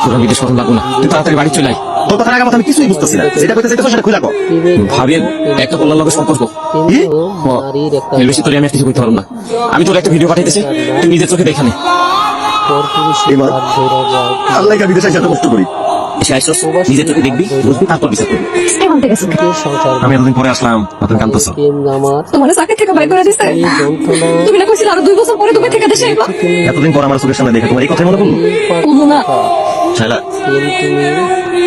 তোরা বিদেশ করুন লাগবো না, তুই তাড়াতাড়ি বাড়ি চলে আয়। তোর কথা আগে আমি কিছুই বুঝতেছি না, যেটা কইতেছে সেটা খুলে কো। ভাবিয়ে একটা কল্যাণ লোকের সম্পর্ক কি? এর বেশি তোরে আমি আর কিছু করতে পারবো না। আমি তোর একটা ভিডিও পাঠাইতেছি, তুই নিজের চোখে দেখা নে। এবার আল্লাহ কা বিদেশে যেতে কষ্ট করি। এসে আইসস, নিজের চোখে দেখবি, বুঝবি, তারপর বিচার করবি। আমি এতদিন পরে আসলাম, তুমি কাঁদতেছো। তোমার চাকরি থেকে বাইর করে দিছে। তুমি না কইছিলে আরো 2 বছর পরে তুমি থেকে দেশে আইবা। এতদিন পর আমার চোখের সামনে দেখে তোমার এই কথাই মনে পড়লো? বলো না। শাইলা,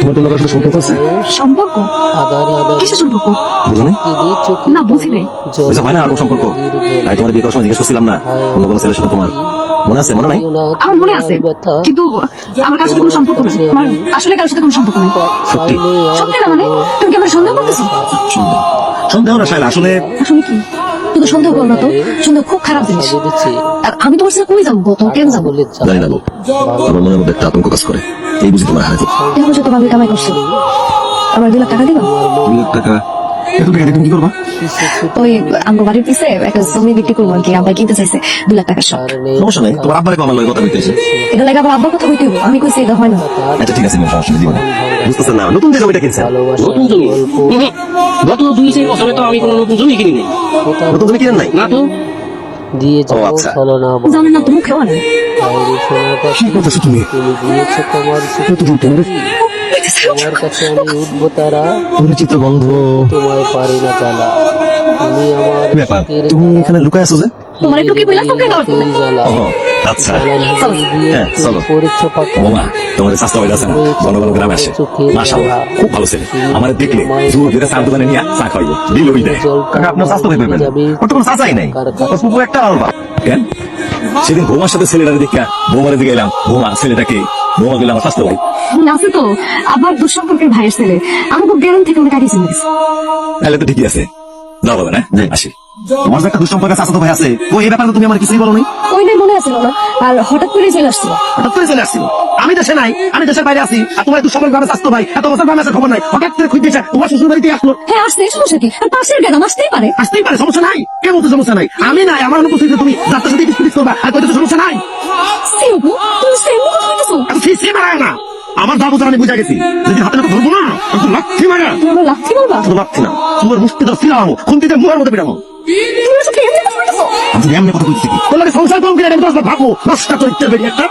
তোমার তো লোকের সাথে সম্পর্ক আছে? সম্পর্ক? কিসের সম্পর্ক? বুঝো না? না বুঝি নাই। বুঝা হয় না আর সম্পর্ক? তাই তোমার বিয়ে করার সময় জিজ্ঞেস করছিলাম না অন্য কোনো ছেলের সাথে তোমার মনে আছে? মনে নাই? আমার মনে আছে, কিন্তু আমার কারোর সাথে কোনো সম্পর্ক নেই। আমার আসলে কারোর সাথে কোনো সম্পর্ক নেই। সত্যি? সত্যি না মানে? তুমি কি আমার সন্দেহ করতেছো? সন্দেহ না শাইলা, আসলে আসলে কি? তুমি তো সন্দেহ করো না তো? সন্দেহ খুব খারাপ জিনিস। আর আমি তোমার সাথে কই যাবো? তো কেন যাবো? জানি না গো, আমার মনের মধ্যে একটা আতঙ্ক কাজ করে। এই বুঝি তোমার হাতে দেখো যে তোমার কামাই করছো, আমার 2 লাখ টাকা দিবা? 2 লাখ টাকা? এত টাকা দিয়ে তুমি কি করবা? ওই আমার বাড়ির পিছে একটা জমি বিক্রি করবো আর কি, আব্বা কিনতে চাইছে 2 লাখ টাকা সব। সমস্যা নাই, তোমার আব্বারে আমার লগে কথা বলতেছে। এটা লাগে আবার আব্বার কথা কইতে হইব? আমি কইছি এটা হয় না। আচ্ছা ঠিক আছে, সমস্যা নেই, জীবনে বুঝতেছেন না, নতুন যে জমিটা কিনছেন। নতুন জমি? গত 2-3 বছরে তো আমি কোনো নতুন জমি কিনি নাই। নতুন জমি কিনেন নাই? না তো। দিয়ে ও আচ্ছা, জানেন না তো মুখেও আনে। কি করতেছো তুমি? দিয়েছে তোমার তোমার কাছে আমি উঠবো তারা, পরিচিত বন্ধু তোমায় পারি না জানা। তুমি আমার ব্যাপার, তুমি এখানে লুকায় আছো যে? তোমার একটু কি বইলা তোকে দাও? তুই জ্বালা ও আচ্ছা, দিয়ে চলো। পরিচ্ছ পাকা বোমা, তোমার স্বাস্থ্য ভালো আছে না? ঘন ঘন গ্রামে আসে, মাশাআল্লাহ খুব ভালো ছেলে। আমার দেখলে জোর ধরে চা দোকানে নিয়ে চা খাইবো, দিল ওই দেয়। কাকা আপনার স্বাস্থ্য ভাই পাইবেন, ওর তো কোনো চাচাই নাই, ওর পুপু একটা আলবা। কেন সেদিন বৌমার সাথে ছেলেটারে দেখা বৌমারে দিকে এলাম, বৌমা ছেলেটাকে, বৌমা গেলে আমার স্বাস্থ্য ভাই। আছে তো আবার দুঃসম্পর্কের ভাইয়ের ছেলে, আমাকে গ্রাম থেকে অনেক আগে চিনিস। তাহলে তো ঠিকই আছে, যাও বলে না আসি। তোমার যে একটা দুঃসম্পর্ক চাচাতো ভাই আছে, ও এই ব্যাপারে তুমি আমার কিছুই বলো নাই। ওই নাই মনে আছে না, আর হঠাৎ করে চলে আসছিল। হঠাৎ করে চলে আসছিল, আমি দেশে নাই, আমি দেশের বাইরে আছি, আর তোমার দুঃসম্পর্ক ভাবে চাচাতো ভাই এত বছর গ্রামে আসার খবর নাই, হঠাৎ করে খুঁজে দিয়েছে তোমার শ্বশুর বাড়িতে আসলো। হ্যাঁ আসতে, সমস্যা কি? আর পাশের গ্রাম আসতেই পারে। আসতেই পারে, সমস্যা নাই, কে বলতে সমস্যা নাই? আমি নাই, আমার অনুপস্থিতিতে তুমি যাত্রার সাথে পিস করবা আর কইতে সমস্যা নাই। সিম্পু, তুমি সিম্পু কথা বলতেছো? এত ফিসে মারায় না, আমার যা বোঝার আমি বুঝা গেছি। যদি হাতে না ধরবো না আমি তো লাথি মারা। তুমি আমার লাথি মারবা? শুধু লাথি না, তোমার মুষ্টি ধর ছিলাম, খুন্তিতে মুয়ার মতো পিটামো। তুমি আসলে এমনি কথা বলতেছো? আমি এমনি কথা বলছি কি? তোর লাগে সংসার কম কিনা ভাবো, নষ্ট চরিত্রের বেরিয়ে একটা।